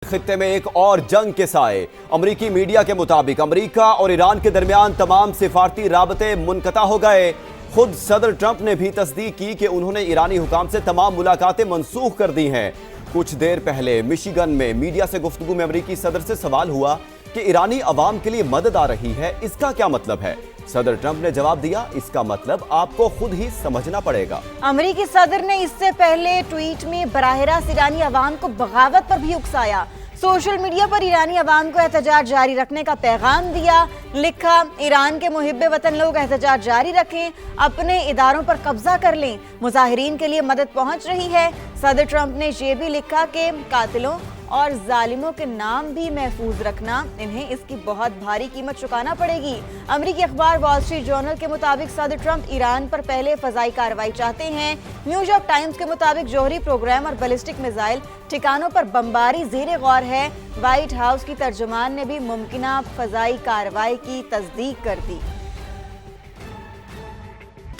खित्ते में एक और जंग के साए। अमरीकी मीडिया के मुताबिक अमरीका और ईरान के दरमियान तमाम सिफारती राबते मुनक़ता हो गए। खुद सदर ट्रंप ने भी तस्दीक की कि उन्होंने ईरानी हुकाम से तमाम मुलाकातें मनसूख कर दी हैं। कुछ देर पहले मिशिगन में मीडिया से गुफ्तगू में अमरीकी सदर से सवाल हुआ कि ईरानी अवाम के लिए मदद आ रही है, इसका क्या मतलब है? सदर ट्रंप ने जवाब दिया, इसका मतलब आपको खुद ही समझना पड़ेगा। अमरीकी सदर ने इससे पहले ट्वीट में बराह रास्त ईरानी अवाम को बगावत पर भी उकसाया। सोशल मीडिया पर ईरानी अवाम को एहतजाज जारी रखने का पैगाम दिया। लिखा, ईरान के मुहिब्बे वतन लोग एहतजाज जारी रखें, अपने इदारों पर कब्जा कर लें, मुजाहिरीन के लिए मदद पहुंच रही है। सदर ट्रंप ने यह भी लिखा कि कातिलों और जालिमों के नाम भी महफूज रखना, इन्हें इसकी बहुत भारी कीमत चुकाना पड़ेगी। अमरीकी अखबार वॉल स्ट्रीट जर्नल के मुताबिक सदर ट्रंप ईरान पर पहले फजाई कार्रवाई चाहते हैं। न्यूयॉर्क टाइम्स के मुताबिक जौहरी प्रोग्राम और बैलिस्टिक मिसाइल ठिकानों पर बमबारी जेर गौर है। व्हाइट हाउस की तर्जुमान ने भी मुमकिना फजाई कार्रवाई की तस्दीक कर दी।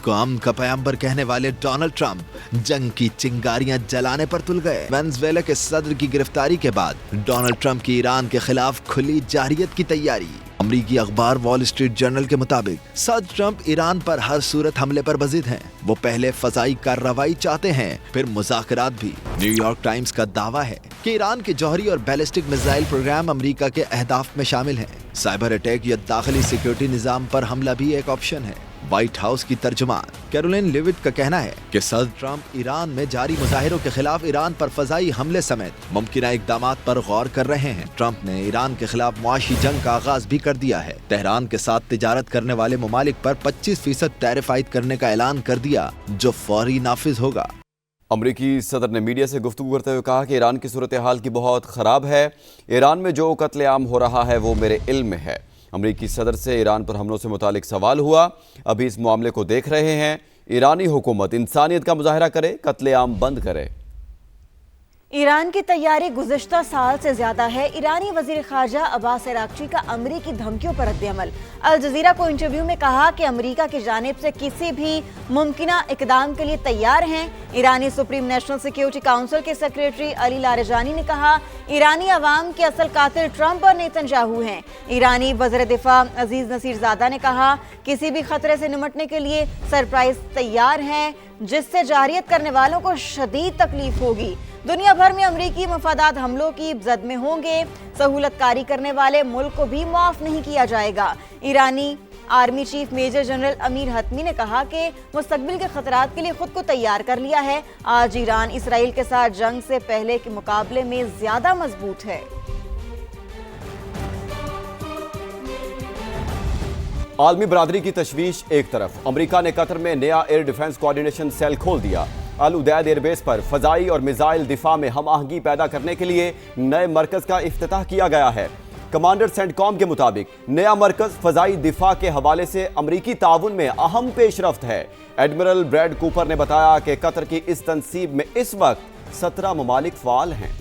को अमन का पैगंबर कहने वाले डोनाल्ड ट्रंप जंग की चिंगारियां जलाने पर तुल गए। वेनेजुएला के सदर की गिरफ्तारी के बाद डोनाल्ड ट्रंप की ईरान के खिलाफ खुली जारियत की तैयारी। अमरीकी अखबार वॉल स्ट्रीट जर्नल के मुताबिक सदर ट्रंप ईरान पर हर सूरत हमले पर बजिद हैं। वो पहले फजाई कार्रवाई चाहते हैं, फिर मुज़ाकरात भी। न्यूयॉर्क टाइम्स का दावा है कि ईरान के जौहरी और बैलिस्टिक मिसाइल प्रोग्राम अमेरिका के अहदाफ में शामिल हैं। साइबर अटैक या दाखिली सिक्योरिटी निजाम पर हमला भी एक ऑप्शन है। व्हाइट हाउस की तर्जुमान कैरोलिन लेविट का कहना है कि सदर ट्रंप ईरान में जारी मुजाहिरों के खिलाफ ईरान पर फजाई हमले समेत मुमकिना इक़दामात पर गौर कर रहे हैं। ट्रंप ने ईरान के खिलाफ मुआशी जंग का आगाज भी कर दिया है। तेहरान के साथ तिजारत करने वाले ममालिक पर 25% टैरिफ आयद करने का ऐलान कर दिया, जो फौरी नाफिज होगा। अमरीकी सदर ने मीडिया से गुफ्तगू करते हुए कहा कि ईरान की सूरत हाल की बहुत ख़राब है। ईरान में जो कत्लेआम हो रहा है वो मेरे इल्म में है। अमरीकी सदर से ईरान पर हमलों से मुतालिक सवाल हुआ। अभी इस मामले को देख रहे हैं। ईरानी हुकूमत इंसानियत का मुजाहरा करे, कत्लेआम बंद करे। ईरान की तैयारी गुज़िश्ता साल से ज्यादा है। ईरानी वज़ीर ख़ारजा अब्बास अराग़ची का अमरीकी धमकियों पर रद्द-ए-अमल। अल जज़ीरा को इंटरव्यू में कहा कि अमरीका की जानिब से किसी भी मुमकिना इक़दाम के लिए तैयार हैं। ईरानी सुप्रीम नेशनल सिक्योरिटी काउंसिल के सेक्रेटरी अली लारजानी ने कहा, ईरानी अवाम के असल कातिल ट्रंप और नेतन्याहू हैं। ईरानी वज़ीर दिफा अजीज नसीरजादा ने कहा, किसी भी खतरे से निमटने के लिए सरप्राइज तैयार हैं, जिससे जारियत करने वालों को शदीद तकलीफ होगी। दुनिया भर में अमरीकी मफादात हमलों की जद में होंगे। सहूलतकारी करने वाले मुल्क को भी माफ नहीं किया जाएगा। ईरानी army chief major general Amir Hatami ने कहा कि मुस्तकबिल के खतरात के लिए खुद को तैयार कर लिया है। आज ईरान इसराइल के साथ जंग से पहले के मुकाबले में ज्यादा मजबूत है। आलमी बरादरी की तशवीश एक तरफ, अमरीका ने कतर में नया एयर डिफेंस कोऑर्डिनेशन सेल खोल दिया। अल उदैद एयरबेस पर फजाई और मिसाइल दिफा में हम आहंगी पैदा करने के लिए नए मरकज का इफ्तिताह किया गया है। कमांडर सेंटकॉम के मुताबिक नया मरकज फजाई दिफा के हवाले से अमरीकी ताउन में अहम पेशरफ्त है। एडमिरल ब्रैड कूपर ने बताया कि कतर की इस तंसीब में इस वक्त 17 ममालिक फाल हैं।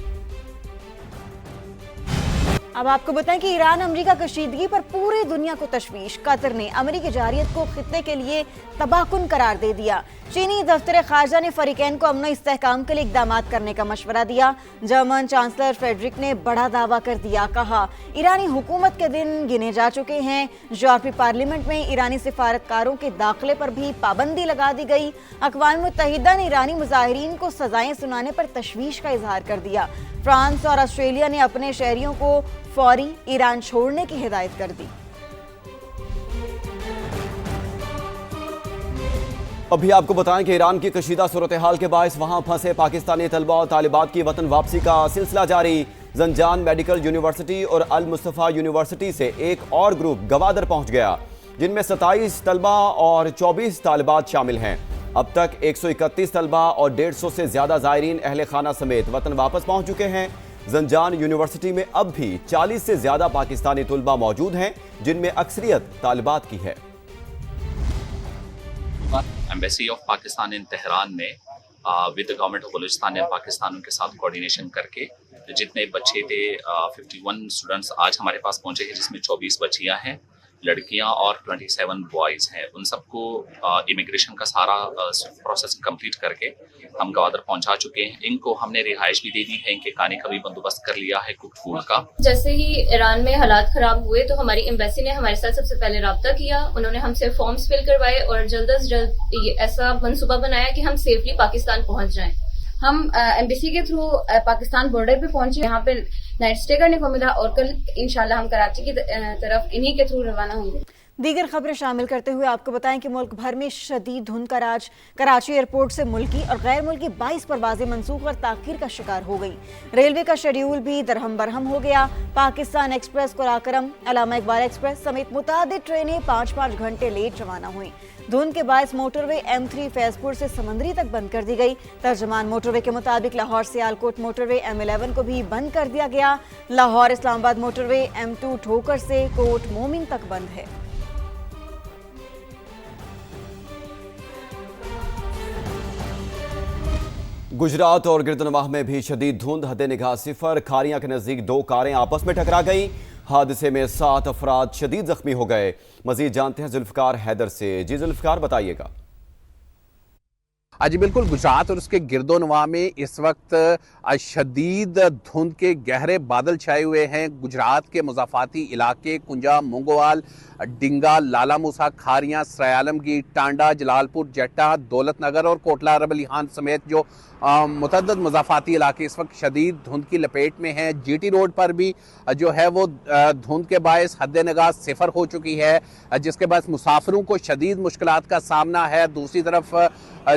अब आपको बताएं कि ईरान अमरीका कशीदगी पर पूरी दुनिया को तशवीश। कतर ने अमरीकी जारियत को खित्ते के लिए तबाहकुन करार दे दिया। चीनी दफ्तर खारजा ने फरीकैन को अमन इस्तेहकाम के लिए इकदाम करने का मशवरा दिया। जर्मन चांसलर फ्रेडरिक ने बड़ा दावा कर दिया, कहा ईरानी हुकूमत के दिन गिने जा चुके हैं। यूरोपीय पार्लियामेंट में ईरानी सिफारतकारों के दाखिले पर भी पाबंदी लगा दी गई। अक़वाम मुत्तहिदा ने ईरानी मुजाहिरीन को सजाएं सुनाने पर तशवीश का इजहार कर दिया। फ्रांस और ऑस्ट्रेलिया ने अपने शहरियों को फौरी ईरान छोड़ने की हिदायत कर दी। अभी आपको बताएं कि ईरान की कशीदा सूरत हाल के बायस वहां फंसे पाकिस्तानी तलबा और तालिबात की वतन वापसी का सिलसिला जारी। जंजान मेडिकल यूनिवर्सिटी और अल मुस्तफ़ा यूनिवर्सिटी से एक और ग्रुप गवादर पहुंच गया, जिनमें 27 तलबा और 24 तालिबात शामिल हैं। अब तक 131 तलबा और 150 से ज्यादा ज़ायरीन अहले खाना समेत वतन वापस पहुंच चुके हैं। जंजान यूनिवर्सिटी में अब भी 40 से ज्यादा पाकिस्तानी तलबा मौजूद हैं, जिनमें अक्सरियत तालिबात की है। Embassy of Pakistan in Tehran ने with the government of Balochistan and Pakistan उनके साथ कोऑर्डिनेशन करके जितने बच्चे थे 51 स्टूडेंट्स आज हमारे पास पहुंचे हैं, जिसमें 24 बच्चियां हैं। लड़कियां और 27 बॉयज़ हैं। उन सबको इमिग्रेशन का सारा प्रोसेस कंप्लीट करके हम गवादर पहुंचा चुके हैं। इनको हमने रिहाइश भी दे दी है, इनके खाने का भी बंदोबस्त कर लिया है, कुक फूड का। जैसे ही ईरान में हालात खराब हुए तो हमारी एम्बेसी ने हमारे साथ सबसे पहले रब्ता किया। उन्होंने हमसे फॉर्म्स फिल करवाए और जल्द से जल्द ऐसा मनसूबा बनाया कि हम सेफली पाकिस्तान पहुंच जाएं। हम एम्बेसी के थ्रू पाकिस्तान बॉर्डर पे पहुंचे, यहाँ पे नाइट स्टे करने को मिला और कल इंशाल्लाह हम कराची की तरफ इन्हीं के थ्रू रवाना होंगे। दीगर खबरें शामिल करते हुए आपको बताएं कि मुल्क भर में शदीद धुंध का राज। कराची एयरपोर्ट से मुल्की और गैर मुल्की 22 परवाजें मनसूख और ताखीर का शिकार हो गई। रेलवे का शेड्यूल भी दरहम बरहम हो गया। पाकिस्तान एक्सप्रेस, कुराकरम, अलामा इकबाल एक्सप्रेस समेत मुतादिद ट्रेनें 5-5 घंटे लेट रवाना हुई। धुंध के बायस मोटरवे M3 फैजपुर से समंदरी तक बंद कर दी गई। तर्जमान मोटरवे के मुताबिक लाहौर सियालकोट मोटरवे M11 को भी बंद कर दिया गया। लाहौर इस्लामाबाद मोटरवे M2 ठोकर से कोट मोमिन तक बंद है। गुजरात और गिरदनवाह में भी शदीद धुंध, हद निगाह सिफर। खारियां के नजदीक 2 कारें आपस में टकरा गईं। हादसे में 7 अफराद शदीद जख्मी हो गए। मजीद जानते हैं जुल्फकार हैदर से। जी जुल्फकार, बताइएगा। जी बिल्कुल, गुजरात और उसके गिरदोनवा में इस वक्त शदीद धुंध के गहरे बादल छाए हुए हैं। गुजरात के मुज़ाफ़ाती इलाके कुंजा, मोंगोवाल, डिंगा, लाला मूसा, खारियां, सराय-आलमगीर, टांडा, जलालपुर, जट्टा, दौलत नगर और कोटला अरब-अली-खान समेत जो मुतअद्दिद मुज़ाफ़ाती इलाके इस वक्त शदीद धुंध की लपेट में हैं। GT रोड पर भी जो है वो धुंध के बायस हद निगाह सिफर हो चुकी है, जिसके बायस मुसाफिरों को शदीद मुश्किलात का सामना है। दूसरी तरफ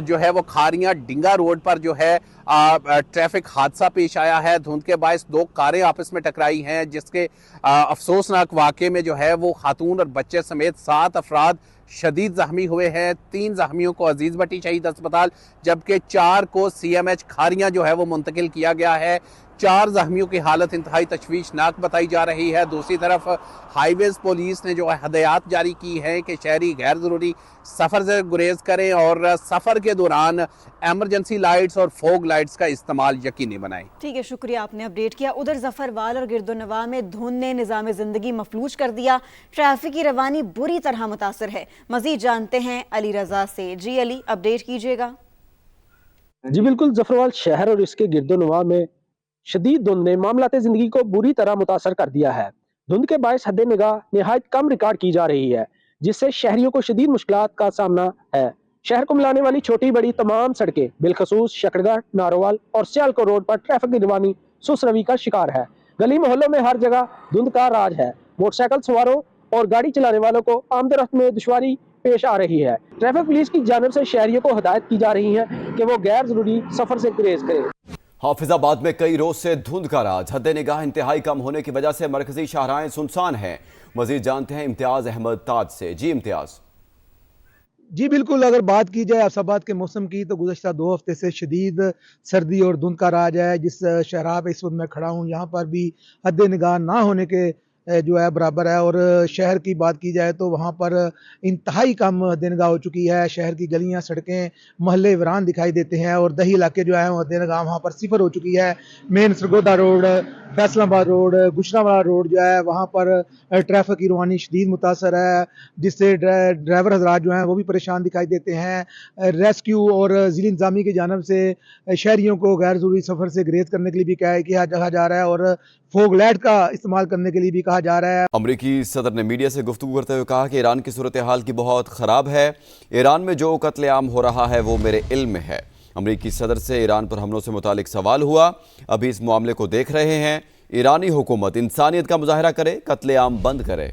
जो है वो खारियां डिंगा रोड पर जो है ट्रैफिक हादसा पेश आया है। धुंध के बायस 2 कारें आपस में टकराई हैं, जिसके अफसोसनाक वाक़े में जो है वो खातून और बच्चे समेत 7 अफराद शदीद जख्मी हुए हैं। 3 जख्मियों को अजीज भट्टी शहीद अस्पताल जबकि 4 को CMH खारियां जो है वो मुंतकिल किया गया है। 4 जख्मियों की हालत इंतहाई तशवीशनाक बताई जा रही है। दूसरी तरफ हाईवेज पुलिस ने जो है हदायत जारी की है कि शहरी गैर ज़रूरी सफ़र से गुरेज करें और सफ़र के दौरान एमरजेंसी लाइट्स और फोग लाइट्स का इस्तेमाल यकीनी बनाएं। ठीक है, शुक्रिया, आपने अपडेट किया। उधर जफरवाल और गिरदोनवा में धुंध ने निज़ाम ज़िंदगी मफलूज कर दिया। ट्रैफिक की रवानी बुरी तरह मुतासर है। मजीद जानते हैं अली रजा से। जी अली, अपडेट कीजिएगा। जी बिल्कुल, जफरवाल शहर और इसके गिरदोनवा में शदीद धुंध ने मामलाते जिंदगी को बुरी तरह मुतासर कर दिया है। धुंध के बायस हद निगाह निहायत कम रिकॉर्ड की जा रही है, जिससे शहरियों को शदीद मुश्किलात का सामना है। शहर को मिलाने वाली छोटी बड़ी तमाम सड़कें बिलखसूस शकड़गढ़, नारोवाल और सियालकोट रोड पर ट्रैफिक की रवानी सुस्त रवि का शिकार है। गली मोहल्लों में हर जगह धुंध का राज है। मोटरसाइकिल सवारों और गाड़ी चलाने वालों को आमदरफ्त में दुश्वारी पेश आ रही है। ट्रैफिक पुलिस की जानिब से शहरियों को हदायत की जा रही है कि वो गैर जरूरी सफर से गुरेज करें। हाफिजाबाद में कई रोज से धुंध का राज, हद निगाह इंतहाई कम होने की वजह से मरकजी शाहराहें सुनसान हैं। मजीद जानते हैं इम्तियाज अहमद ताज से। जी इम्तियाज। जी बिल्कुल, अगर बात की जाए आसाबाद के मौसम की तो गुज़श्ता 2 हफ्ते से शदीद सर्दी और धुंध का राज है। जिस शहराह पे इस वक्त मैं खड़ा हूँ, यहाँ पर भी हद निगाह ना होने के जो है बराबर है। और शहर की बात की जाए तो वहाँ पर इंतहाई कम हद निगाह हो चुकी है। शहर की गलियाँ, सड़कें, मोहल्ले वीरान दिखाई देते हैं और दही इलाके जो है हद निगाह वहाँ पर सिफर हो चुकी है। Main Sargodha road, Faisalabad road, Gujranwala road जो है वहाँ पर ट्रैफिक की रवानी शदीद मुतासर है, जिससे ड्राइवर हजरात जो हैं वो भी परेशान दिखाई देते हैं। रेस्क्यू और ज़िली इंतज़ामी की जानिब से शहरियों को गैर ज़रूरी सफ़र से गुरेज करने के लिए भी कहा जा रहा है और फोग लाइट का इस्तेमाल करने के लिए भी कहा जा रहा है। अमरीकी सदर ने मीडिया से गुफ्तगू करते हुए कहा कि ईरान की सूरत हाल की बहुत ख़राब है। ईरान में जो कत्लेआम हो रहा है वो मेरे इल्म में है। अमरीकी सदर से ईरान पर हमलों से मुतालिक सवाल हुआ। अभी इस मामले को देख रहे हैं। ईरानी हुकूमत इंसानियत का मुजाहरा करे, कत्लेआम बंद करे।